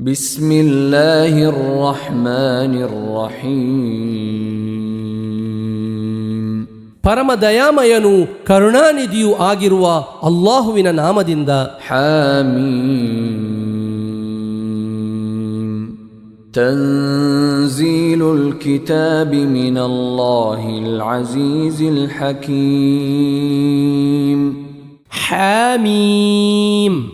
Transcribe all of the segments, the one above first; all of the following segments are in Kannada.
ಬಿಸ್ಮಿಲ್ಲಾಹಿರ್ ರಹ್ಮಾನಿರ್ ರಹೀಮ್. ಪರಮ ದಯಾಮಯನು ಕರುಣಾನಿಧಿಯೂ ಆಗಿರುವ ಅಲ್ಲಾಹುವಿನ ನಾಮದಿಂದ. ಹಾಮೀಮ್. ತನ್ಜೀಲುಲ್ ಕಿತಾಬಿ ಮಿನಲ್ಲಾಹಿಲ್ ಅಜೀಜಿಲ್ ಹಕೀಮ್. ಹಾಮೀಮ್.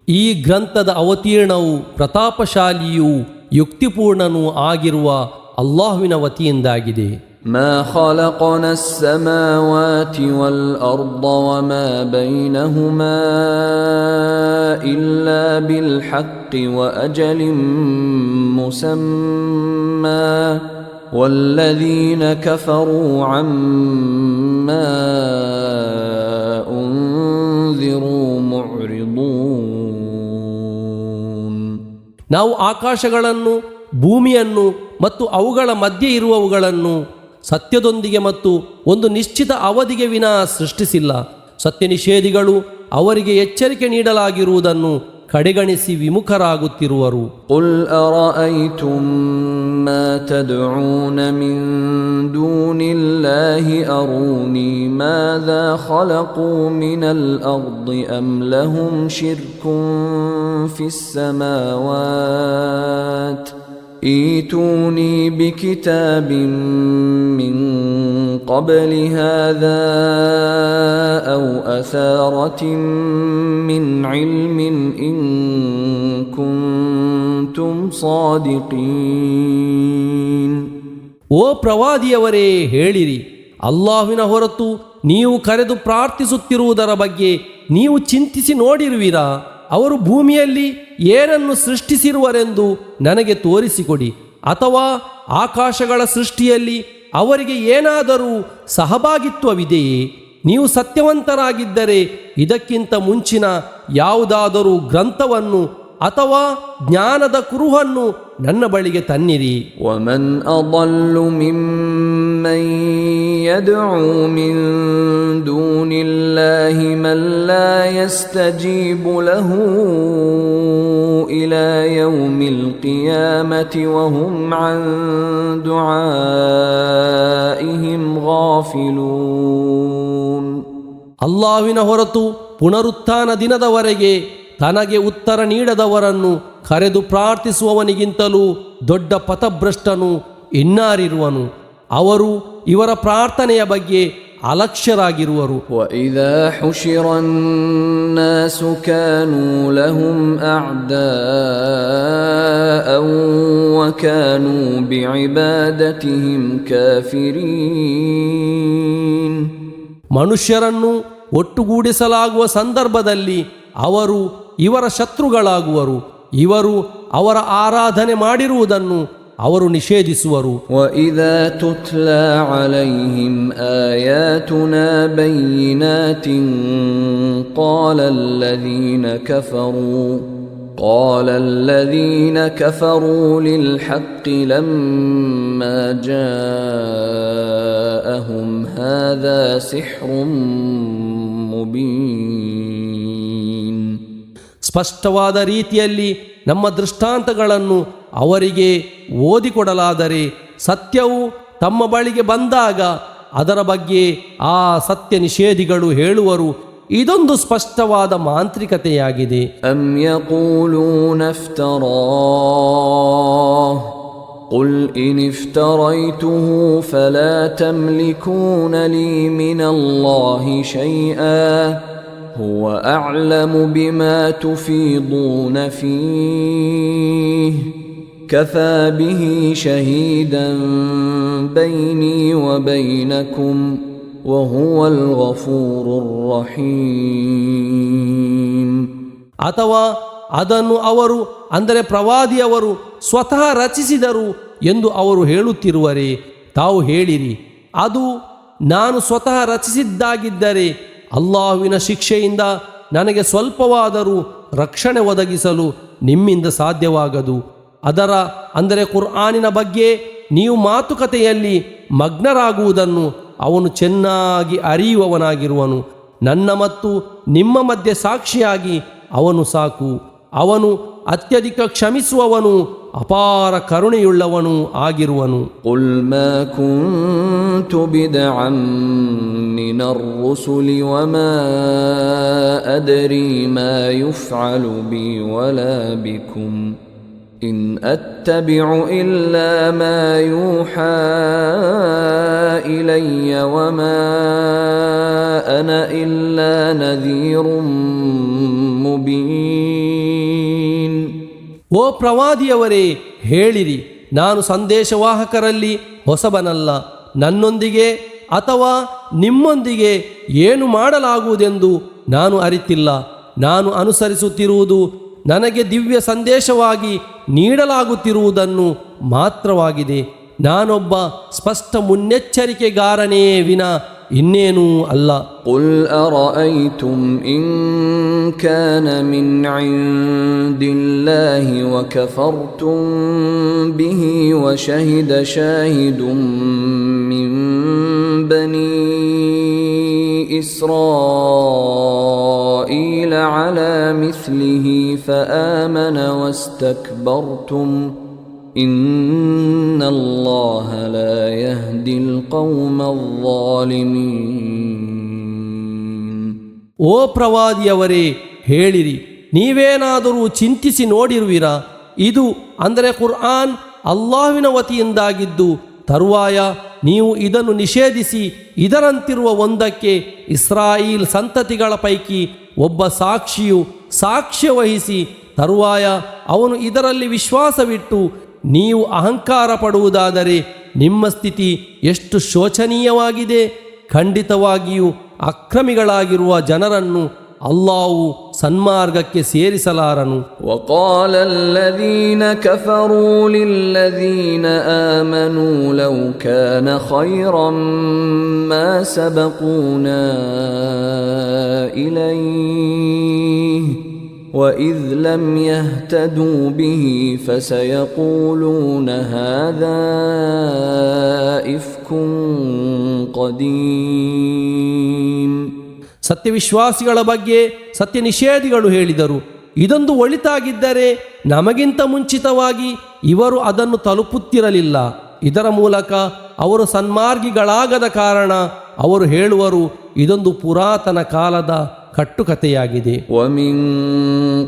ಈ ಗ್ರಂಥದ ಅವತೀರ್ಣವು ಪ್ರತಾಪಶಾಲಿಯೂ ಯುಕ್ತಿಪೂರ್ಣನೂ ಆಗಿರುವ ಅಲ್ಲಾಹುವಿನ ವತಿಯಿಂದಾಗಿದೆ. ಮಾ ಖಲಕನ ಅಸ್ಸಮಾವಾತಿ ವಲ್ ಅರ್ದ ವಮಾ ಬೈನಹುಮಾ ಇಲ್ಲಾ ಬಿಲ್ ಹಕ್ಕಿ ವ ಅಜಲಿನ್ ಮುಸಮ್ಮಾ ವಲ್ಲದೀನ ಕಫರೂ ಅಮ್ಮಾ ಉನ್ಜಿರೂ ಮುಅ್ರಿದೂನ್. ನಾವು ಆಕಾಶಗಳನ್ನು, ಭೂಮಿಯನ್ನು ಮತ್ತು ಅವುಗಳ ಮಧ್ಯೆ ಇರುವವುಗಳನ್ನು ಸತ್ಯದೊಂದಿಗೆ ಮತ್ತು ಒಂದು ನಿಶ್ಚಿತ ಅವಧಿಗೆ ವಿನಾ ಸೃಷ್ಟಿಸಿಲ್ಲ. ಸತ್ಯ ನಿಷೇಧಿಗಳು ಅವರಿಗೆ ಎಚ್ಚರಿಕೆ ನೀಡಲಾಗಿರುವುದನ್ನು ಕಡೆಗಣಿಸಿ ವಿಮುಖರಾಗುತ್ತಿರುವರು. ಕುಲ್ ಅರಐತುಂ ಮಾ ತದ್ಊನ ಮಿನ್ ದೂನಿಲ್ಲಾಹಿ ಅರೂನಿ ಮಾದಾ ಖಲಕೂ ಮಿನಲ್ ಅರ್ದಿ ಅಮ್ ಲಹುಂ ಶಿರ್ಕುನ್ ಫಿಸ್ ಸಮಾವಾತ್ ಈತೂನಿ ಬಿಕಿತಾಬಿನ್ ಮಿನ್ قبل هذا أو أثارة من علم إن كنتم صادقين. ಓ ಪ್ರವಾದಿಯವರೇ, ಹೇಳಿರಿ, ಅಲ್ಲಾಹುವಿನ ಹೊರತು ನೀವು ಕರೆದು ಪ್ರಾರ್ಥಿಸುತ್ತಿರುವುದರ ಬಗ್ಗೆ ನೀವು ಚಿಂತಿಸಿ ನೋಡಿರುವಿರಾ? ಅವರು ಭೂಮಿಯಲ್ಲಿ ಏನನ್ನು ಸೃಷ್ಟಿಸಿರುವರೆಂದು ನನಗೆ ತೋರಿಸಿಕೊಡಿ. ಅಥವಾ ಆಕಾಶಗಳ ಸೃಷ್ಟಿಯಲ್ಲಿ ಅವರಿಗೆ ಏನಾದರೂ ಸಹಭಾಗಿತ್ವವಿದೆಯೇ? ನೀವು ಸತ್ಯವಂತರಾಗಿದ್ದರೆ ಇದಕ್ಕಿಂತ ಮುಂಚಿನ ಯಾವುದಾದರೂ ಗ್ರಂಥವನ್ನು ಅಥವಾ ಜ್ಞಾನದ ಕುರುಹನ್ನು ನನ್ನ ಬಳಿಗೆ ತನ್ನಿರಿ. ವಮನ್ ಅضಲ್ಲು ಮಿಮ್ಮನ್ ಯದ್ಉ ಮಿನ್ ದೂನಿಲ್ಲಾಹಿ ಮನ್ ಲಾ ಯಸ್ತಜೀಬು ಲಹು ಇಲಾ ಯೌಮಿಲ್ ಕಿಯಾಮತಿ ವಹುಂ ಅನ್ ದುಆಇಹಿಂ ಗಾಫಿಲೂನ್. ಅಲ್ಲಾಹ್ವಿನ ಹೊರತು ಪುನರುತ್ಥಾನ ದಿನದವರೆಗೆ ತನಗೆ ಉತ್ತರ ನೀಡದವರನ್ನು ಕರೆದು ಪ್ರಾರ್ಥಿಸುವವನಿಗಿಂತಲೂ ದೊಡ್ಡ ಪಥಭ್ರಷ್ಟನು ಇನ್ನಾರಿರುವನು. ಅವರು ಇವರ ಪ್ರಾರ್ಥನೆಯ ಬಗ್ಗೆ ಅಲಕ್ಷ್ಯರಾಗಿರುವರು. وَإِذَا حُشِرَ النَّاسُ كَانُوا لَهُمْ أَعْدَاءً وَكَانُوا بِعِبَادَتِهِمْ كَافِرِينَ. ಮನುಷ್ಯರನ್ನು ಒಟ್ಟುಗೂಡಿಸಲಾಗುವ ಸಂದರ್ಭದಲ್ಲಿ ಅವರು ಇವರ ಶತ್ರುಗಳಾಗುವರು. ಇವರು ಅವರ ಆರಾಧನೆ ಮಾಡಿರುವುದನ್ನು ಅವರು ನಿಷೇಧಿಸುವರು. وَإِذَا تُتْلَى عَلَيْهِمْ آيَاتُنَا بَيِّنَاتٍ قَالَ الَّذِينَ كَفَرُوا لِلْحَقِّ لَمَّا جَاءَهُمْ هَذَا سِحْرٌ مُبِينٌ. ಸ್ಪಷ್ಟವಾದ ರೀತಿಯಲ್ಲಿ ನಮ್ಮ ದೃಷ್ಟಾಂತಗಳನ್ನು ಅವರಿಗೆ ಓದಿಕೊಡಲಾದರೆ ಸತ್ಯವು ತಮ್ಮ ಬಳಿಗೆ ಬಂದಾಗ ಅದರ ಬಗ್ಗೆ ಆ ಸತ್ಯ ನಿಷೇಧಿಗಳು ಹೇಳುವರು, ಇದೊಂದು ಸ್ಪಷ್ಟವಾದ ಮಾಂತ್ರಿಕತೆಯಾಗಿದೆ. ಅಮ್ ಯಕೂಲೂನ ಇಫ್ತರಾಹ್ ಕುಲ್ ಇನ್ ಇಫ್ತರೈತುಹು ಫಲಾ ತಮ್ಲಿಕೂನ ಲೀ ಮಿನಲ್ಲಾಹಿ ಶೈಆ ಹುವ ಅಅಲಮು ಬಿಮಾ ತುಫೀದೂನ ಫೀಹ್ ಕಫಾ ಬಿಹಿ ಶಹೀದನ್ ಬೈನಿ ವ ಬೈನಕುಂ ವಹುವಲ್ ಗಫೂರುರ್ ರಹೀಮ್. ಅಥವಾ ಅದನ್ನು ಅವರು, ಅಂದರೆ ಪ್ರವಾದಿಯವರು, ಸ್ವತಃ ರಚಿಸಿದರು ಎಂದು ಅವರು ಹೇಳುತ್ತಿರುವರೆ, ತಾವು ಹೇಳಿರಿ, ಅದು ನಾನು ಸ್ವತಃ ರಚಿಸಿದ್ದಾಗಿದ್ದರೆ ಅಲ್ಲಾಹುವಿನ ಶಿಕ್ಷೆಯಿಂದ ನನಗೆ ಸ್ವಲ್ಪವಾದರೂ ರಕ್ಷಣೆ ಒದಗಿಸಲು ನಿಮ್ಮಿಂದ ಸಾಧ್ಯವಾಗದು. ಅದರ, ಅಂದರೆ ಕುರ್ಆನಿನ ಬಗ್ಗೆ ನೀವು ಮಾತುಕತೆಯಲ್ಲಿ ಮಗ್ನರಾಗುವುದನ್ನು ಅವನು ಚೆನ್ನಾಗಿ ಅರಿಯುವವನಾಗಿರುವನು. ನನ್ನ ಮತ್ತು ನಿಮ್ಮ ಮಧ್ಯೆ ಸಾಕ್ಷಿಯಾಗಿ ಅವನು ಸಾಕು. ಅವನು ಅತ್ಯಧಿಕ ಕ್ಷಮಿಸುವವನು ಅಪಾರ ಕರುಣೆಯುಳ್ಳವನು ಆಗಿರುವನು. قل ما كنت بدعا من الرسل وما أدري ما يفعل بي ولا بكم إن أتبع إلا ما يوحى إلي وما أنا إلا نذير مبين. ಓ ಪ್ರವಾದಿಯವರೇ, ಹೇಳಿರಿ, ನಾನು ಸಂದೇಶವಾಹಕರಲ್ಲಿ ಹೊಸಬನಲ್ಲ. ನನ್ನೊಂದಿಗೆ ಅಥವಾ ನಿಮ್ಮೊಂದಿಗೆ ಏನು ಮಾಡಲಾಗುವುದೆಂದು ನಾನು ಅರಿತಿಲ್ಲ. ನಾನು ಅನುಸರಿಸುತ್ತಿರುವುದು ನನಗೆ ದಿವ್ಯ ಸಂದೇಶವಾಗಿ ನೀಡಲಾಗುತ್ತಿರುವುದನ್ನು ಮಾತ್ರವಾಗಿದೆ. ನಾನೊಬ್ಬ ಸ್ಪಷ್ಟ ಮುನ್ನೆಚ್ಚರಿಕೆಗಾರನೇ ವಿನ ಇನ್ನೇನೂ ಅಲ್ಲ. قل أرأيتم إن كان من عند الله وكفرتم به وشهد شاهد من بني إسرائيل على مثله فآمن واستكبرتم إن الله لا يهدي القوم الظالمين. ಓ ಪ್ರವಾದಿಯವರೇ, ಹೇಳಿರಿ, ನೀವೇನಾದರೂ ಚಿಂತಿಸಿ ನೋಡಿರುವಿರಾ? ಇದು ಅಂದರೆ ಕುರ್ಆನ್ ಅಲ್ಲಾಹ್ವಿನ ವತಿಯಿಂದಾಗಿದ್ದು, ತರುವಾಯ ನೀವು ಇದನ್ನು ನಿಷೇಧಿಸಿ ಇದರಂತಿರುವ ಒಂದಕ್ಕೆ ಇಸ್ರಾಯೀಲ್ ಸಂತತಿಗಳ ಪೈಕಿ ಒಬ್ಬ ಸಾಕ್ಷಿಯು ಸಾಕ್ಷ್ಯ ವಹಿಸಿ ತರುವಾಯ ಅವನು ಇದರಲ್ಲಿ ವಿಶ್ವಾಸವಿಟ್ಟು ನೀವು ಅಹಂಕಾರ ಪಡುವುದಾದರೆ ನಿಮ್ಮ ಸ್ಥಿತಿ ಎಷ್ಟು ಶೋಚನೀಯವಾಗಿದೆ. ಖಂಡಿತವಾಗಿಯೂ ಅಕ್ರಮಿಗಳಾಗಿರುವ ಜನರನ್ನು ಅಲ್ಲಾಹು ಸನ್ಮಾರ್ಗಕ್ಕೆ ಸೇರಿಸಲಾರನು. وقال الذين كفروا للذين آمنوا لو كان خيرا ما سبقونا إليه وإذ لم يهتدوا به فسيقولون هذا إفك قديم. ಸತ್ಯವಿಶ್ವಾಸಿಗಳ ಬಗ್ಗೆ ಸತ್ಯ ನಿಷೇಧಿಗಳು ಹೇಳಿದರು, ಇದೊಂದು ಒಳಿತಾಗಿದ್ದರೆ ನಮಗಿಂತ ಮುಂಚಿತವಾಗಿ ಇವರು ಅದನ್ನು ತಲುಪುತ್ತಿರಲಿಲ್ಲ. ಇದರ ಮೂಲಕ ಅವರು ಸನ್ಮಾರ್ಗಿಗಳಾಗದ ಕಾರಣ ಅವರು ಹೇಳುವರು, ಇದೊಂದು ಪುರಾತನ ಕಾಲದ ಕಟ್ಟುಕತೆಯಾಗಿದೆ. ومن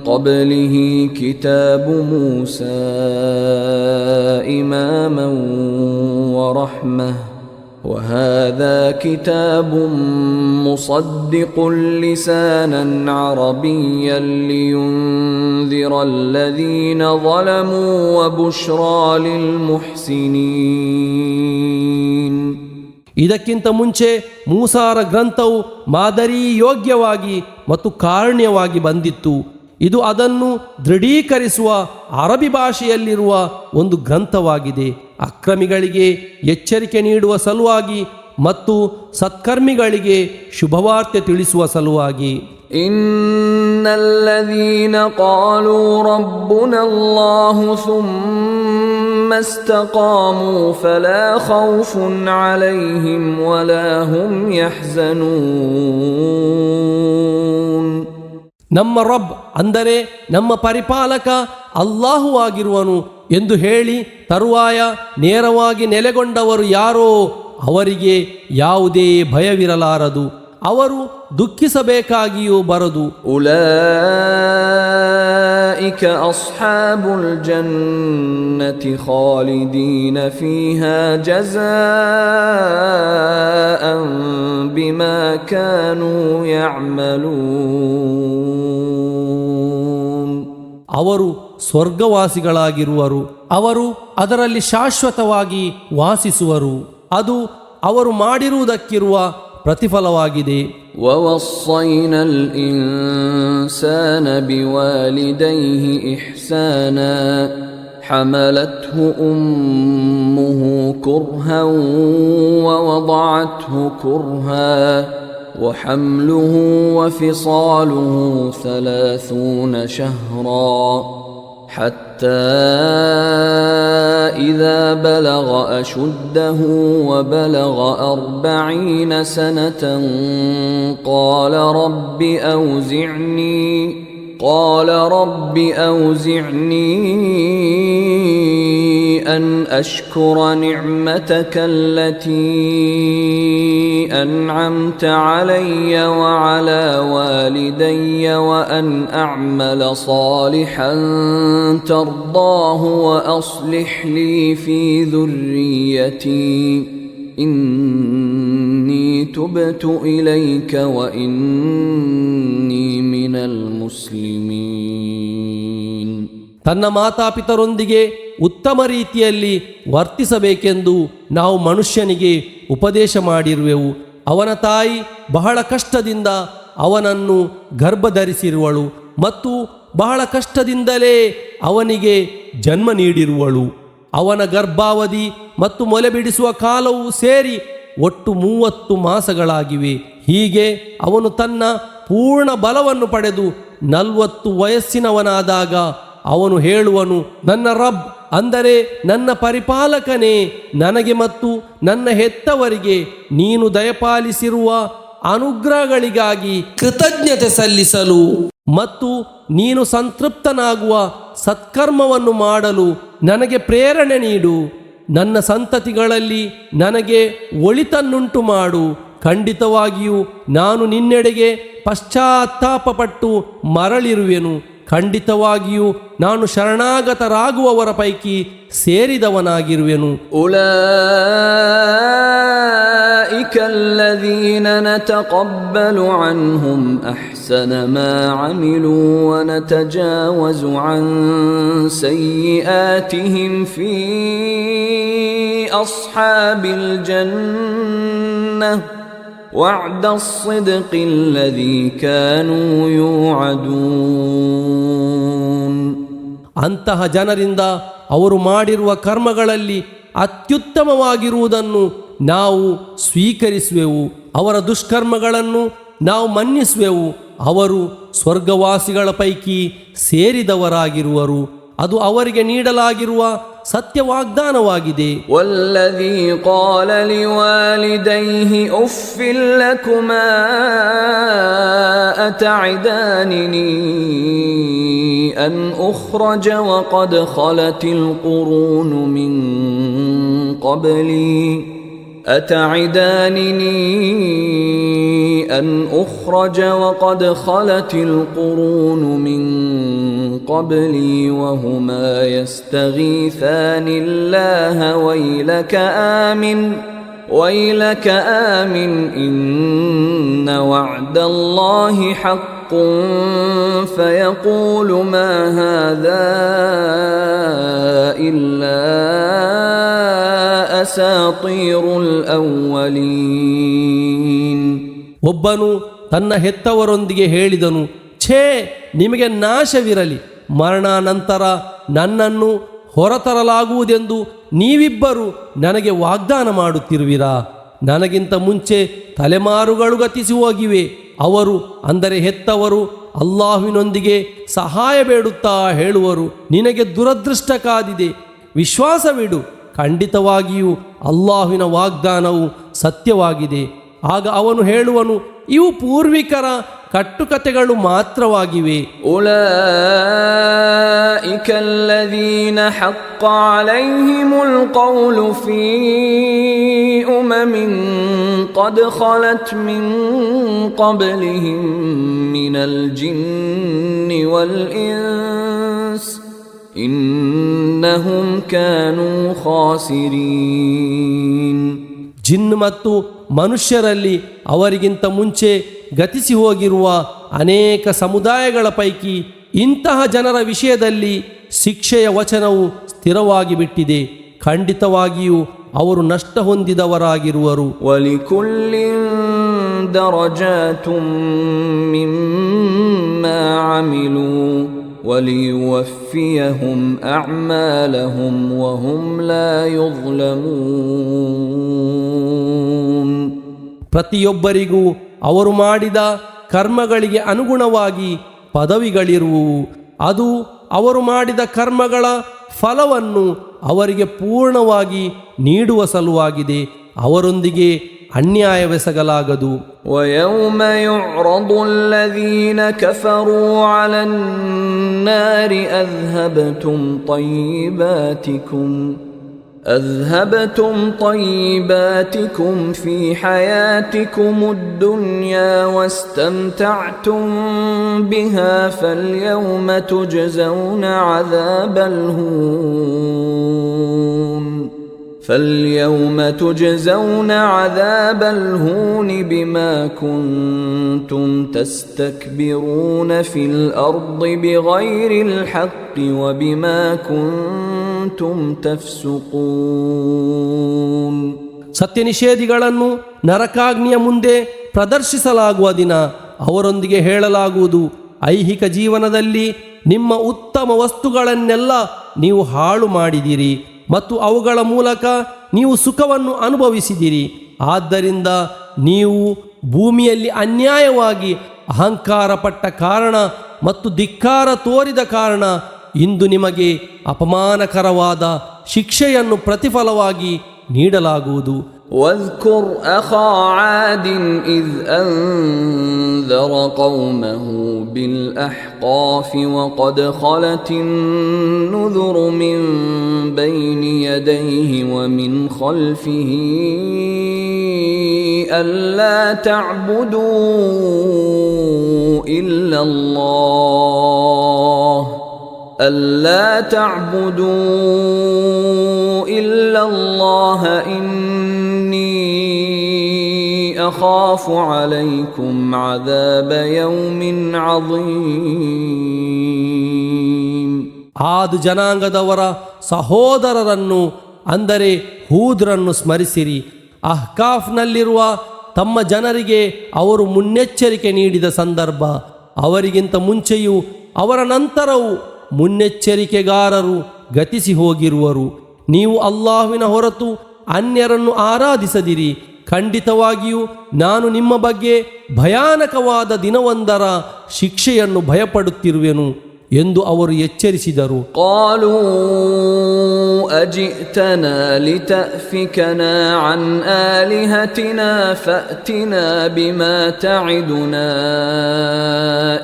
قبله كتاب موسى إماما ورحمة وهذا كتاب مصدق لسانا عربيا لينذر الذين ظلموا وبشرى للمحسنين. ಇದಕ್ಕಿಂತ ಮುಂಚೆ ಮೂಸಾರ ಗ್ರಂಥವು ಮಾದರಿ ಯೋಗ್ಯವಾಗಿ ಮತ್ತು ಕಾರುಣ್ಯವಾಗಿ ಬಂದಿತ್ತು. ಇದು ಅದನ್ನು ದೃಢೀಕರಿಸುವ ಅರಬಿ ಭಾಷೆಯಲ್ಲಿರುವ ಒಂದು ಗ್ರಂಥವಾಗಿದೆ, ಅಕ್ರಮಿಗಳಿಗೆ ಎಚ್ಚರಿಕೆ ನೀಡುವ ಸಲುವಾಗಿ ಮತ್ತು ಸತ್ಕರ್ಮಿಗಳಿಗೆ ಶುಭವಾರ್ತೆ ತಿಳಿಸುವ ಸಲುವಾಗಿ. ಇನ್ನಲ್ಲದೀನ ಕಾಲೂ ರಬ್ಬುನ ಅಲ್ಲಾಹು ಥುಮ್ಮ ಇಸ್ತಕಾಮೂ ಫಲಾ ಖೌಫುನ್ ಅಲೈಹಿಂ ವಲಾ ಹುಂ ಯಹ್ಜನೂನ್. ನಮ್ಮ ರಬ್ ಅಂದರೆ ನಮ್ಮ ಪರಿಪಾಲಕ ಅಲ್ಲಾಹು ಆಗಿರುವನು ಎಂದು ಹೇಳಿ ತರುವಾಯ ನೇರವಾಗಿ ನೆಲೆಗೊಂಡವರು ಯಾರೋ ಅವರಿಗೆ ಯಾವುದೇ ಭಯವಿರಲಾರದು, ಅವರು ದುಃಖಿಸಬೇಕಾಗಿಯೂ ಬರದು. ಉಲೈಕ ಅಸ್ಹಾಬುಲ್ ಜನ್ನತಿ ಖಾಲಿದೀನ ಫೀಹಾ ಜಜಾಅನ್ ಬಿಮಾ ಕಾನೂ ಯಅಮಲೂನ್. ಅವರು ಸ್ವರ್ಗವಾಸಿಗಳಾಗಿರುವರು, ಅವರು ಅದರಲ್ಲಿ ಶಾಶ್ವತವಾಗಿ ವಾಸಿಸುವರು. ಅದು ಅವರು ಮಾಡಿರುವುದಕ್ಕಿರುವ ಪ್ರತಿಫಲವಾಗಿದೆ. ووصينا الإنسان بوالديه إحسانا حملته أمه كرها ووضعته كرها وحمله وفصاله 30 شهرا حتى إذا بلغ أشده وبلغ 40 سنة قال قال رب أوزعني أن أشكر نعمتك التي أنعمت علي وعلى والدي وأن أعمل صالحا ترضاه وأصلح لي في ذريتي إني تبت إليك وإني من المسلمين. ತನ್ನ ಮಾತಾಪಿತರೊಂದಿಗೆ ಉತ್ತಮ ರೀತಿಯಲ್ಲಿ ವರ್ತಿಸಬೇಕೆಂದು ನಾವು ಮನುಷ್ಯನಿಗೆ ಉಪದೇಶ ಮಾಡಿರುವೆವು. ಅವನ ತಾಯಿ ಬಹಳ ಕಷ್ಟದಿಂದ ಅವನನ್ನು ಗರ್ಭಧರಿಸಿರುವಳು ಮತ್ತು ಬಹಳ ಕಷ್ಟದಿಂದಲೇ ಅವನಿಗೆ ಜನ್ಮ ನೀಡಿರುವಳು. ಅವನ ಗರ್ಭಾವಧಿ ಮತ್ತು ಮೊಲೆ ಬಿಡಿಸುವ ಕಾಲವು ಸೇರಿ ಒಟ್ಟು 30 ಮಾಸಗಳಾಗಿವೆ. ಹೀಗೆ ಅವನು ತನ್ನ ಪೂರ್ಣ ಬಲವನ್ನು ಪಡೆದು 40 ವಯಸ್ಸಿನವನಾದಾಗ ಅವನು ಹೇಳುವನು, ನನ್ನ ರಬ್ ಅಂದರೆ ನನ್ನ ಪರಿಪಾಲಕನೇ, ನನಗೆ ಮತ್ತು ನನ್ನ ಹೆತ್ತವರಿಗೆ ನೀನು ದಯಪಾಲಿಸಿರುವ ಅನುಗ್ರಹಗಳಿಗಾಗಿ ಕೃತಜ್ಞತೆ ಸಲ್ಲಿಸಲು ಮತ್ತು ನೀನು ಸಂತೃಪ್ತನಾಗುವ ಸತ್ಕರ್ಮವನ್ನು ಮಾಡಲು ನನಗೆ ಪ್ರೇರಣೆ ನೀಡು. ನನ್ನ ಸಂತತಿಗಳಲ್ಲಿ ನನಗೆ ಒಳಿತನ್ನುಂಟು ಮಾಡು. ಖಂಡಿತವಾಗಿಯೂ ನಾನು ನಿನ್ನೆಡೆಗೆ ಪಶ್ಚಾತ್ತಾಪಪಟ್ಟು ಮರಳಿರುವೆನು. ಖಂಡಿತವಾಗಿಯೂ ನಾನು ಶರಣಾಗತರಾಗುವವರ ಪೈಕಿ ಸೇರಿದವನಾಗಿರುವೆನು. أولئك الذين نتقبل عنهم أحسن ما عملوا ونتجاوز عن سيئاتهم في أصحاب الجنة وعد الصدق الذي كانوا يوعدون. ಅಂತಹ ಜನರಿಂದ ಅವರು ಮಾಡಿರುವ ಕರ್ಮಗಳಲ್ಲಿ ಅತ್ಯುತ್ತಮವಾಗಿರುವುದನ್ನು ನಾವು ಸ್ವೀಕರಿಸುವೆವು. ಅವರ ದುಷ್ಕರ್ಮಗಳನ್ನು ನಾವು ಮನ್ನಿಸುವೆವು. ಅವರು ಸ್ವರ್ಗವಾಸಿಗಳ ಪೈಕಿ ಸೇರಿದವರಾಗಿರುವರು. ಅದು ಅವರಿಗೆ ನೀಡಲಾಗಿರುವ ಸತ್ಯ ವಾಗ್ದಾನವಾಗಿದೆ. والذي قال لوالديه أف لكما أتعدانني أن أخرج وقد خلت القرون من قبلي أتعدانني أن أخرج وقد خلت القرون من قبلي وهما يستغيثان الله ويلك آمن إن وعد الله حق فيقول ما هذا إلا أساطير الأولين. ಒಬ್ಬನು ತನ್ನ ಹೆತ್ತವರೊಂದಿಗೆ ಹೇಳಿದನು, ಛೇ, ನಿಮಗೆ ನಾಶವಿರಲಿ. ಮರಣಾನಂತರ ನನ್ನನ್ನು ಹೊರತರಲಾಗುವುದೆಂದು ನೀವಿಬ್ಬರು ನನಗೆ ವಾಗ್ದಾನ ಮಾಡುತ್ತಿರುವಿರಾ? ನನಗಿಂತ ಮುಂಚೆ ತಲೆಮಾರುಗಳು ಗತಿಸಿ ಹೋಗಿವೆ. ಅವರು ಅಂದರೆ ಹೆತ್ತವರು ಅಲ್ಲಾಹುವಿನೊಂದಿಗೆ ಸಹಾಯ ಬೇಡುತ್ತಾ ಹೇಳುವರು, ನಿನಗೆ ದುರದೃಷ್ಟ ಕಾದಿದೆ, ವಿಶ್ವಾಸವಿಡು. ಖಂಡಿತವಾಗಿಯೂ ಅಲ್ಲಾಹುವಿನ ವಾಗ್ದಾನವು ಸತ್ಯವಾಗಿದೆ. ಆಗ ಅವನು ಹೇಳುವನು, ಇವು ಪೂರ್ವಿಕರ ಕಟ್ಟುಕತೆಗಳು ಮಾತ್ರವಾಗಿವೆ. أولئك الذين حق عليهم القول في أمم قد خلت من قبلهم من الجن والإنس إنهم كانوا خاسرين. ಜಿನ್ ಮತ್ತು ಮನುಷ್ಯರಲ್ಲಿ ಅವರಿಗಿಂತ ಮುಂಚೆ ಗತಿಸಿ ಹೋಗಿರುವ ಅನೇಕ ಸಮುದಾಯಗಳ ಪೈಕಿ ಇಂತಹ ಜನರ ವಿಷಯದಲ್ಲಿ ಶಿಕ್ಷೆಯ ವಚನವು ಸ್ಥಿರವಾಗಿ ಬಿಟ್ಟಿದೆ. ಖಂಡಿತವಾಗಿಯೂ ಅವರು ನಷ್ಟ ಹೊಂದಿದವರಾಗಿರುವರು. ವಲಿಕುಲ್ಲಿನ್ ದರಜಾತುಂ ಮಿಮ್ಮಾ ಅಮಿಲು ವಲಿಯುವಫಿಯಹುಂ ಅಅಮಾಲಹುಂ ವಹುಂ ಲಾ ಯುಜ್ಲಮೂನ್. ಪ್ರತಿಯೊಬ್ಬರಿಗೂ ಅವರು ಮಾಡಿದ ಕರ್ಮಗಳಿಗೆ ಅನುಗುಣವಾಗಿ ಪದವಿಗಳಿರುವುವು. ಅದು ಅವರು ಮಾಡಿದ ಕರ್ಮಗಳ ಫಲವನ್ನು ಅವರಿಗೆ ಪೂರ್ಣವಾಗಿ ನೀಡುವ ಸಲುವಾಗಿದೆ. ಅವರೊಂದಿಗೆ ಅನ್ಯಾಯವೆಸಗಲಾಗದು. ويوم يعرض الذين كفروا على النار أذهبتم طيباتكم في حياتكم الدنيا واستمتعتم بها فاليوم تجزون عذاب الهون بما كنتم تستكبرون في الأرض بغير الحق وبما كنتم تفسقون. ಸತ್ಯನಿಷೇಧಿಗಳನ್ನು ನರಕಾಗ್ನಿಯ ಮುಂದೆ ಪ್ರದರ್ಶಿಸಲಾಗುವ ದಿನ ಅವರೊಂದಿಗೆ ಹೇಳಲಾಗುವುದು, ಐಹಿಕ ಜೀವನದಲ್ಲಿ ನಿಮ್ಮ ಉತ್ತಮ ವಸ್ತುಗಳನ್ನೆಲ್ಲ ನೀವು ಹಾಳು ಮಾಡಿದಿರಿ ಮತ್ತು ಅವುಗಳ ಮೂಲಕ ನೀವು ಸುಖವನ್ನು ಅನುಭವಿಸಿದಿರಿ. ಆದ್ದರಿಂದ ನೀವು ಭೂಮಿಯಲ್ಲಿ ಅನ್ಯಾಯವಾಗಿ ಅಹಂಕಾರ ಪಟ್ಟ ಕಾರಣ ಮತ್ತು ಧಿಕ್ಕಾರ ತೋರಿದ ಕಾರಣ ಇಂದು ನಿಮಗೆ ಅಪಮಾನಕರವಾದ ಶಿಕ್ಷೆಯನ್ನು ಪ್ರತಿಫಲವಾಗಿ ನೀಡಲಾಗುವುದು. واذكر أخا عاد إذ أنذر قومه بالأحقاف وقد خلت النذر من بين يديه ومن خلفه ألا تعبدوا إلا الله إني أخاف عليكم عذاب يوم عظيم. ಆದ್ ಜನಾಂಗದವರ ಸಹೋದರರನ್ನು ಅಂದರೆ ಹೂದ್ರನ್ನು ಸ್ಮರಿಸಿರಿ. ಅಹ್ಕಾಫ್ನಲ್ಲಿರುವ ತಮ್ಮ ಜನರಿಗೆ ಅವರು ಮುನ್ನೆಚ್ಚರಿಕೆ ನೀಡಿದ ಸಂದರ್ಭ. ಅವರಿಗಿಂತ ಮುಂಚೆಯೂ ಅವರ ನಂತರವೂ ಮುನ್ನೆಚ್ಚರಿಕೆಗಾರರು ಗತಿಸಿ ಹೋಗಿರುವರು. ನೀವು ಅಲ್ಲಾಹುವಿನ ಹೊರತು ಅನ್ಯರನ್ನು ಆರಾಧಿಸದಿರಿ. ಖಂಡಿತವಾಗಿಯೂ ನಾನು ನಿಮ್ಮ ಬಗ್ಗೆ ಭಯಾನಕವಾದ ದಿನವೊಂದರ ಶಿಕ್ಷೆಯನ್ನು ಭಯಪಡುತ್ತಿರುವೆನು ಎಂದು ಅವರು ಎಚ್ಚರಿಸಿದರು. قالوا أجئتنا لتأفكنا عن آلهتنا فأتنا بما تعدنا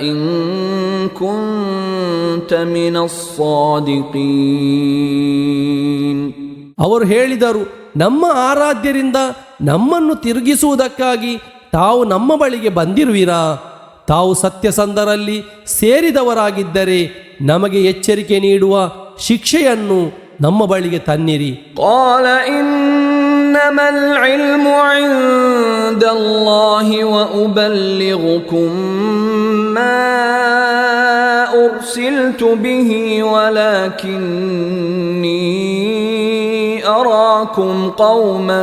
إن كنت من الصادقين. ಅವರು ಹೇಳಿದರು, ನಮ್ಮ ಆರಾಧ್ಯರಿಂದ ನಮ್ಮನ್ನು ತಿರುಗಿಸುವುದಕ್ಕಾಗಿ ತಾವು ನಮ್ಮ ಬಳಿಗೆ ಬಂದಿರುವಿರಾ? ತಾವು ಸತ್ಯಸಂಧರಲ್ಲಿ ಸೇರಿದವರಾಗಿದ್ದರೆ ನಮಗೆ ಎಚ್ಚರಿಕೆ ನೀಡುವ ಶಿಕ್ಷೆಯನ್ನು ನಮ್ಮ ಬಳಿಗೆ ತನ್ನಿರಿ. قال إنما العلم عند الله وأبلغكم ما أرسلت به ولكني أراكم قوما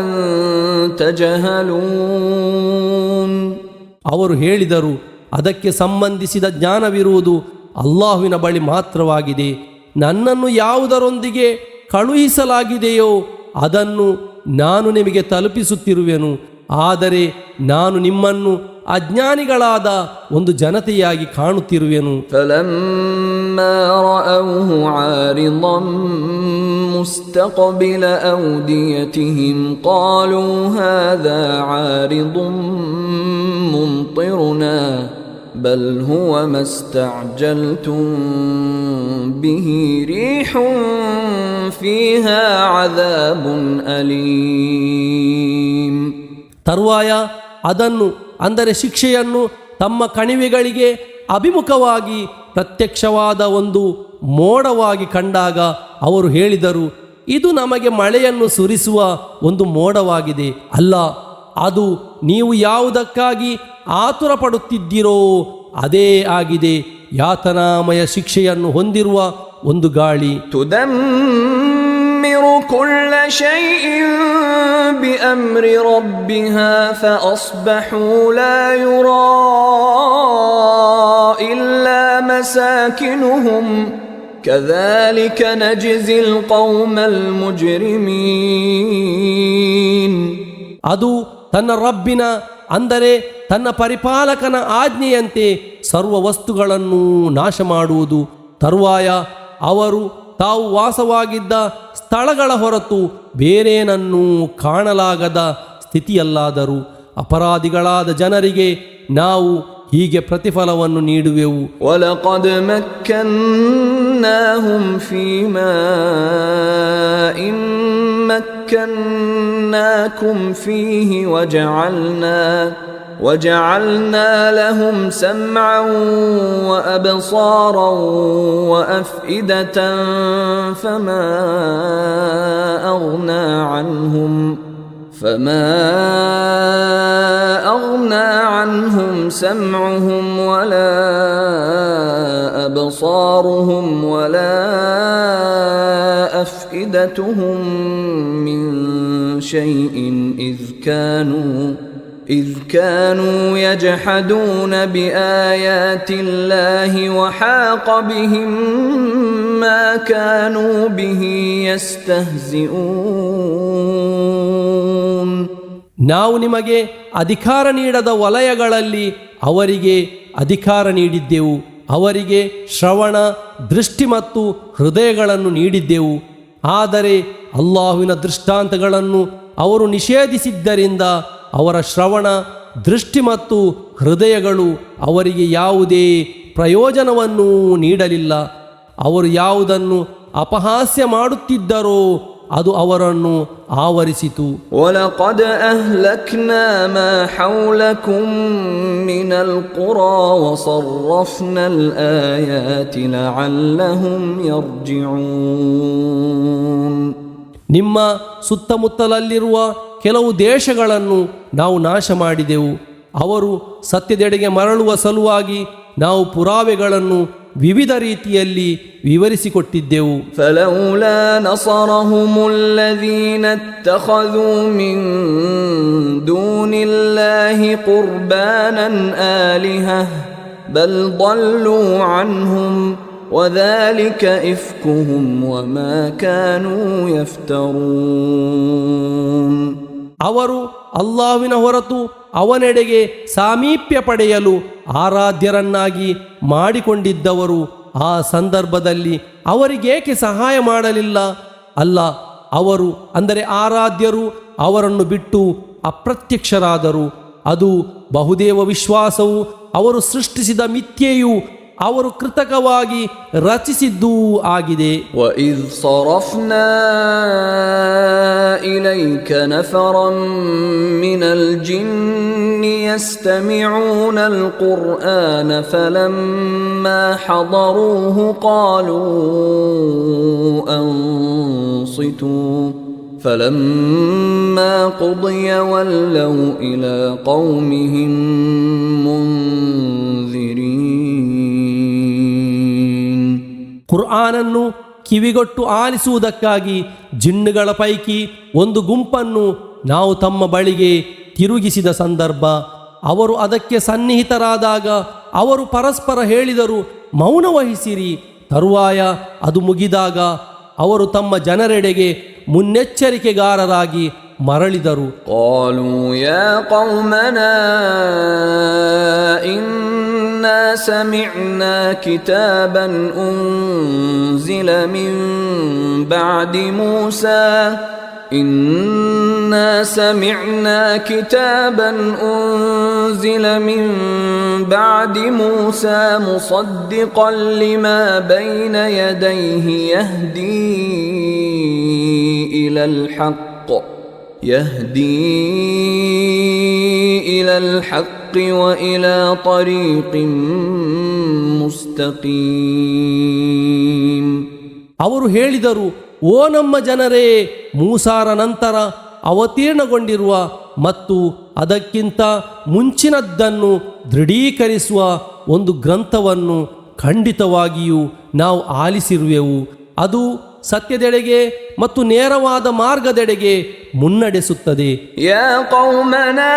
تجهلون. ಅವರು ಹೇಳಿದರು, ಅದಕ್ಕೆ ಸಂಬಂಧಿಸಿದ ಜ್ಞಾನವಿರುವುದು ಅಲ್ಲಾಹುವಿನ ಬಳಿ ಮಾತ್ರವಾಗಿದೆ. ನನ್ನನ್ನು ಯಾವುದರೊಂದಿಗೆ ಕಳುಹಿಸಲಾಗಿದೆಯೋ ಅದನ್ನು ನಾನು ನಿಮಗೆ ತಲುಪಿಸುತ್ತಿರುವೆನು. ಆದರೆ ನಾನು ನಿಮ್ಮನ್ನು ಅಜ್ಞಾನಿಗಳಾದ ಒಂದು ಜನತೆಯಾಗಿ ಕಾಣುತ್ತಿರುವೆನು. فلما رأوه عارضا مستقبل أوديتهم قالوا هذا عارض ممطرنا بل هو ما استعجلتم به ريح فيها عذاب أليم. ತರುವಾಯ ಅದನ್ನು ಅಂದರೆ ಶಿಕ್ಷೆಯನ್ನು ತಮ್ಮ ಕಣಿವೆಗಳಿಗೆ ಅಭಿಮುಖವಾಗಿ ಪ್ರತ್ಯಕ್ಷವಾದ ಒಂದು ಮೋಡವಾಗಿ ಕಂಡಾಗ ಅವರು ಹೇಳಿದರು, ಇದು ನಮಗೆ ಮಳೆಯನ್ನು ಸುರಿಸುವ ಒಂದು ಮೋಡವಾಗಿದೆ. ಅಲ್ಲ, ಅದು ನೀವು ಯಾವುದಕ್ಕಾಗಿ ಆತುರ ಪಡುತ್ತಿದ್ದೀರೋ ಅದೇ ಆಗಿದೆ. ಯಾತನಾಮಯ ಶಿಕ್ಷೆಯನ್ನು ಹೊಂದಿರುವ ಒಂದು ಗಾಳಿ. تدمر كل شيء بأمر ربها فأصبحوا لا يرى إلا مساكنهم كذلك نجزي القوم المجرمين. ಅದು ತನ್ನ ರಬ್ಬಿನ ಅಂದರೆ ತನ್ನ ಪರಿಪಾಲಕನ ಆಜ್ಞೆಯಂತೆ ಸರ್ವ ವಸ್ತುಗಳನ್ನು ನಾಶ ಮಾಡುವುದು. ತರುವಾಯ ಅವರು ತಾವು ವಾಸವಾಗಿದ್ದ ಸ್ಥಳಗಳ ಹೊರತು ಬೇರೇನನ್ನೂ ಕಾಣಲಾಗದ ಸ್ಥಿತಿಯಲ್ಲಾದರೂ ಅಪರಾಧಿಗಳಾದ ಜನರಿಗೆ ನಾವು ಹೀಗೆ ಪ್ರತಿಫಲವನ್ನು ನೀಡುವೆವು. وَلَقَدْ مَكَّنَّاهُمْ فِي مَاءٍ مَكَّنَّاكُمْ فِيهِ وَجَعَلْنَا لَهُمْ سَمْعًا وَأَبْصَارًا وَأَفْئِدَةً فَمَا أغنى عنهم سمعهم ولا أبصارهم ولا أفئدتهم من شيء إذ كانوا يجحدون بآيات الله وحاق بهم ما كانوا به يستهزئون. ನಾವು ನಿಮಗೆ ಅಧಿಕಾರ ನೀಡದ ವಲಯಗಳಲ್ಲಿ ಅವರಿಗೆ ಅಧಿಕಾರ ನೀಡಿದ್ದೆವು. ಅವರಿಗೆ ಶ್ರವಣ, ದೃಷ್ಟಿ ಮತ್ತು ಹೃದಯಗಳನ್ನು ನೀಡಿದ್ದೆವು. ಆದರೆ ಅಲ್ಲಾಹುವಿನ ದೃಷ್ಟಾಂತಗಳನ್ನು ಅವರು ನಿಷೇಧಿಸಿದ್ದರಿಂದ ಅವರ ಶ್ರವಣ, ದೃಷ್ಟಿ ಮತ್ತು ಹೃದಯಗಳು ಅವರಿಗೆ ಯಾವುದೇ ಪ್ರಯೋಜನವನ್ನು ನೀಡಲಿಲ್ಲ. ಅವರು ಯಾವುದನ್ನು ಅಪಹಾಸ್ಯ ಮಾಡುತ್ತಿದ್ದರೋ ಅದು ಅವರನ್ನು ಆವರಿಸಿತು. وَلَقَدْ أَهْلَكْنَا مَا حَوْلَكُمْ مِنَ الْقُرَى وَصَرَّفْنَا الْآيَاتِ لَعَلَّهُمْ يَرْجِعُونَ. ನಿಮ್ಮ ಸುತ್ತಮುತ್ತಲಲ್ಲಿರುವ ಕೆಲವು ದೇಶಗಳನ್ನು ನಾವು ನಾಶ ಮಾಡಿದೆವು. ಅವರು ಸತ್ಯದೆಡೆಗೆ ಮರಳುವ ಸಲುವಾಗಿ ನಾವು ಪುರಾವೆಗಳನ್ನು ವಿವಿಧ ರೀತಿಯಲ್ಲಿ ವಿವರಿಸಿಕೊಟ್ಟಿದ್ದೆವು. فلولا نصرهم الذين اتخذوا من دون الله قربانا آلهة بل ضلوا عنهم وذلك إفكهم وما كانوا يفترون. ಅವರು ಅಲ್ಲಾಹ್ವಿನ ಹೊರತು ಅವನೆಡೆಗೆ ಸಾಮೀಪ್ಯ ಪಡೆಯಲು ಆರಾಧ್ಯರನ್ನಾಗಿ ಮಾಡಿಕೊಂಡಿದ್ದವರು ಆ ಸಂದರ್ಭದಲ್ಲಿ ಅವರಿಗೇಕೆ ಸಹಾಯ ಮಾಡಲಿಲ್ಲ? ಅಲ್ಲ, ಅವರು ಅಂದರೆ ಆರಾಧ್ಯರು ಅವರನ್ನು ಬಿಟ್ಟು ಅಪ್ರತ್ಯಕ್ಷರಾದರು. ಅದು ಬಹುದೇವ ವಿಶ್ವಾಸವು ಅವರು ಸೃಷ್ಟಿಸಿದ ಮಿಥ್ಯೆಯು ಅವರು ಕೃತಕವಾಗಿ ರಚಿಸಿದ್ದೂ ಆಗಿದೆ. وَإِذْ صَرَفْنَا إِلَيْكَ نَفَرًا مِنَ الْجِنِّ يَسْتَمِعُونَ الْقُرْآنَ فَلَمَّا حَضَرُوهُ قَالُوا أَنصِتُوا فَلَمَّا قُضِيَ وَلَّوْا إِلَى قَوْمِهِمْ مُنذِرِينَ. ಕುರ್ಆನನ್ನು ಕಿವಿಗೊಟ್ಟು ಆಲಿಸುವುದಕ್ಕಾಗಿ ಜಿನ್ನುಗಳ ಪೈಕಿ ಒಂದು ಗುಂಪನ್ನು ನಾವು ತಮ್ಮ ಬಳಿಗೆ ತಿರುಗಿಸಿದ ಸಂದರ್ಭ ಅವರು ಅದಕ್ಕೆ ಸನ್ನಿಹಿತರಾದಾಗ ಅವರು ಪರಸ್ಪರ ಹೇಳಿದರು, ಮೌನವಹಿಸಿರಿ. ತರುವಾಯ ಅದು ಮುಗಿದಾಗ ಅವರು ತಮ್ಮ ಜನರೆಡೆಗೆ ಮುನ್ನೆಚ್ಚರಿಕೆಗಾರರಾಗಿ ಮರಳಿದರು. قالوا يا قومنا إنا سمعنا كتابا أنزل من بعد موسى إنا سمعنا كتابا أنزل من بعد موسى مصدقا لما بين يديه يهدي إلى الحق وإلى طريق مستقيم. ಅವರು ಹೇಳಿದರು, ಓ ನಮ್ಮ ಜನರೇ, ಮೂಸಾರ ನಂತರ ಅವತೀರ್ಣಗೊಂಡಿರುವ ಮತ್ತು ಅದಕ್ಕಿಂತ ಮುಂಚಿನದ್ದನ್ನು ದೃಢೀಕರಿಸುವ ಒಂದು ಗ್ರಂಥವನ್ನು ಖಂಡಿತವಾಗಿಯೂ ನಾವು ಆಲಿಸಿರುವೆವು. ಅದು ಸತ್ಯದೆಡೆಗೆ ಮತ್ತು ನೇರವಾದ ಮಾರ್ಗದೆಡೆಗೆ ಮುನ್ನಡೆಸುತ್ತದೆ. ಯಾ ಕೌಮನಾ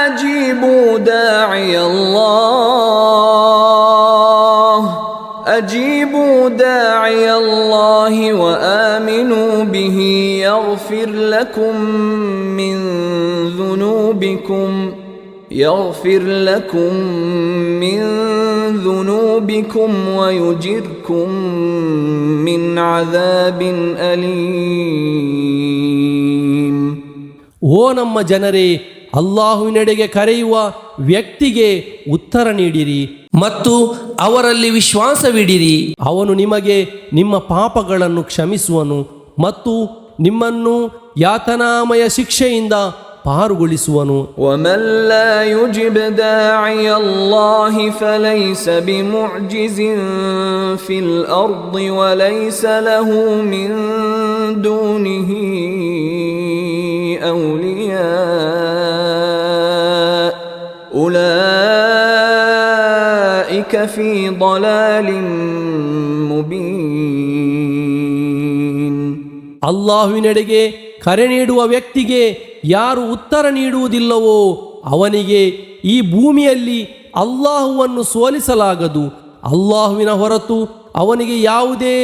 ಅಜೀಬೂ ದಾዒಯ ಅಲ್ಲಾಹಿ ವ ಆಮಿನೂ ಬಿಹಿ ಯಗ್ಫಿರ್ ಲಕುಂ ಮಿನ್ ذنوبكم ويجركم من عذاب أليم. ನಮ್ಮ ಜನರೇ, ಅಲ್ಲಾಹುವಿನೆಡೆಗೆ ಕರೆಯುವ ವ್ಯಕ್ತಿಗೆ ಉತ್ತರ ನೀಡಿರಿ ಮತ್ತು ಅವರಲ್ಲಿ ವಿಶ್ವಾಸವಿಡಿರಿ. ಅವನು ನಿಮಗೆ ನಿಮ್ಮ ಪಾಪಗಳನ್ನು ಕ್ಷಮಿಸುವನು ಮತ್ತು ನಿಮ್ಮನ್ನು ಯಾತನಾಮಯ ಶಿಕ್ಷೆಯಿಂದ ಪಾರುಗೊಳಿಸುವನು. ومن لا يجب داعي الله فليس بمعجز في الأرض وليس له من دونه أولياء أولئك في ضلال مبين. ಅಲ್ಲಾಹುವಿನೆಡೆಗೆ ಕರೆ ನೀಡುವ ವ್ಯಕ್ತಿಗೆ ಯಾರು ಉತ್ತರ ನೀಡುವುದಿಲ್ಲವೋ ಅವನಿಗೆ ಈ ಭೂಮಿಯಲ್ಲಿ ಅಲ್ಲಾಹುವನ್ನು ಸೋಲಿಸಲಾಗದು. ಅಲ್ಲಾಹುವಿನ ಹೊರತು ಅವನಿಗೆ ಯಾವುದೇ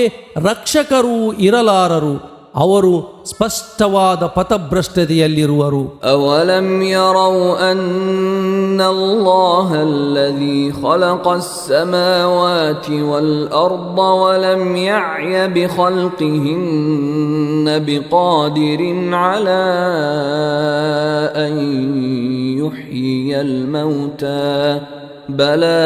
ರಕ್ಷಕರೂ ಇರಲಾರರು. ಅವರು ಸ್ಪಷ್ಟವಾದ ಪಥಭ್ರಷ್ಟತೆಯಲ್ಲಿರುವರು. ಅವಲಂ ಯರೌ ಅನ್ನಲ್ಲಾಹ ಅಲ್ಲದೀ ಖಲಕಸ್ ಸಮಾವಾತಿ ವಲ್ ಅರ್ದ ವಲಂ ಯಅಯ ಬಿಖಲ್ಕಿಹಿನ್ನ ಬಿಕಾದಿರಿನ್ ಅಲಾ ಅನ್ ಯುಹ್ಯಿಯಲ್ ಮೌತಾ ಬಲಾ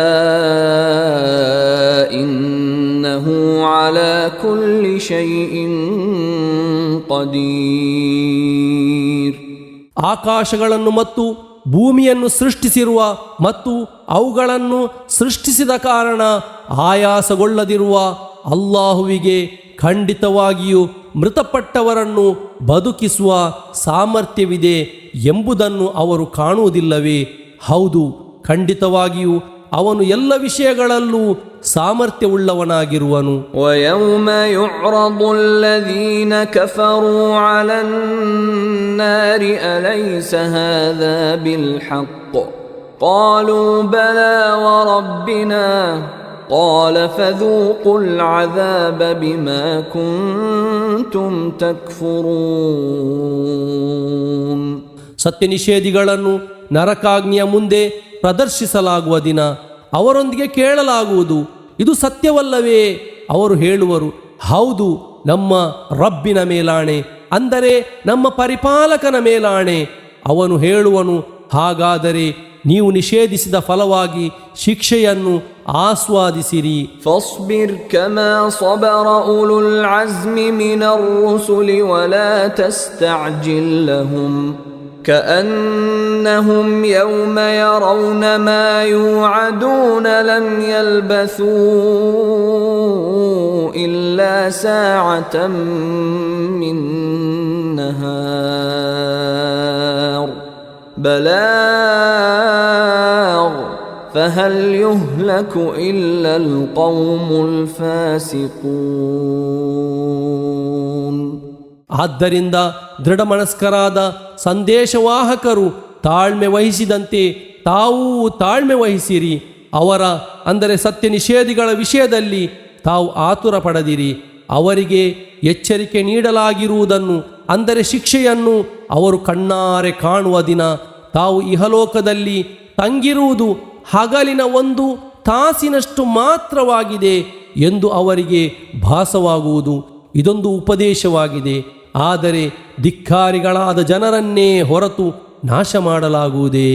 ಇನ್ನಹು ಅಲಾ ಕುಲ್ಲಿ ಶೈಇನ್ ಕದೀರ್. ಆಕಾಶಗಳನ್ನು ಮತ್ತು ಭೂಮಿಯನ್ನು ಸೃಷ್ಟಿಸಿರುವ ಮತ್ತು ಅವುಗಳನ್ನು ಸೃಷ್ಟಿಸಿದ ಕಾರಣ ಆಯಾಸಗೊಳ್ಳದಿರುವ ಅಲ್ಲಾಹುವಿಗೆ ಖಂಡಿತವಾಗಿಯೂ ಮೃತಪಟ್ಟವರನ್ನು ಬದುಕಿಸುವ ಸಾಮರ್ಥ್ಯವಿದೆ ಎಂಬುದನ್ನು ಅವರು ಕಾಣುವುದಿಲ್ಲವೇ? ಹೌದು, ಖಂಡಿತವಾಗಿಯೂ ಅವನು ಎಲ್ಲ ವಿಷಯಗಳಲ್ಲೂ ಸಾಮರ್ಥ್ಯವುಳ್ಳವನಾಗಿರುವನು. وَيَوْمَ يُعْرَضُ الَّذِينَ كَفَرُوا عَلَى النَّارِ أَلَيْسَ هَذَا بِالْحَقِّ قَالُوا بَلَى وَرَبِّنَا قَالَ فَذُوقُوا الْعَذَابَ بِمَا كُنتُمْ تَكْفُرُونَ. ಸತ್ಯನಿಷೇಧಿಗಳನ್ನು ನರಕಾಗ್ನಿಯ ಮುಂದೆ ಪ್ರದರ್ಶಿಸಲಾಗುವ ದಿನ ಅವರೊಂದಿಗೆ ಕೇಳಲಾಗುವುದು, ಇದು ಸತ್ಯವಲ್ಲವೇ? ಅವರು ಹೇಳುವರು, ಹೌದು, ನಮ್ಮ ರಬ್ಬಿನ ಮೇಲಾಣೆ, ಅಂದರೆ ನಮ್ಮ ಪರಿಪಾಲಕನ ಮೇಲಾಣೆ. ಅವನು ಹೇಳುವನು, ಹಾಗಾದರೆ ನೀವು ನಿಷೇಧಿಸಿದ ಫಲವಾಗಿ ಶಿಕ್ಷೆಯನ್ನು ಆಸ್ವಾದಿಸಿರಿ. ಫಸ್ಬಿರ್ ಕಮಾ ಸಬರ ಉಲುಲ್ ಅಜ್ಮಿ ಮಿನರ್ ರುಸುಲಿ ವಲಾ ತಸ್ತಅಜಿಲ್ ಲಹುಂ كأنهم يوم يرون ما يوعدون لم يلبثوا إلا ساعة من نهار بلاغ فهل يهلك إلا القوم الفاسقون. ಆದ್ದರಿಂದ ದೃಢಮನಸ್ಕರಾದ ಸಂದೇಶವಾಹಕರು ತಾಳ್ಮೆ ವಹಿಸಿದಂತೆ ತಾವೂ ತಾಳ್ಮೆ ವಹಿಸಿರಿ. ಅವರ ಅಂದರೆ ಸತ್ಯ ನಿಷೇಧಿಗಳ ವಿಷಯದಲ್ಲಿ ತಾವು ಆತುರ ಪಡದಿರಿ. ಅವರಿಗೆ ಎಚ್ಚರಿಕೆ ನೀಡಲಾಗಿರುವುದನ್ನು ಅಂದರೆ ಶಿಕ್ಷೆಯನ್ನು ಅವರು ಕಣ್ಣಾರೆ ಕಾಣುವ ದಿನ ತಾವು ಇಹಲೋಕದಲ್ಲಿ ತಂಗಿರುವುದು ಹಗಲಿನ 1 ತಾಸಿನಷ್ಟು ಮಾತ್ರವಾಗಿದೆ ಎಂದು ಅವರಿಗೆ ಭಾಸವಾಗುವುದು. ಇದೊಂದು ಉಪದೇಶವಾಗಿದೆ. ಆದರೆ ಧಿಕ್ಕಾರಿಗಳಾದ ಜನರನ್ನೇ ಹೊರತು ನಾಶ ಮಾಡಲಾಗುವುದೇ?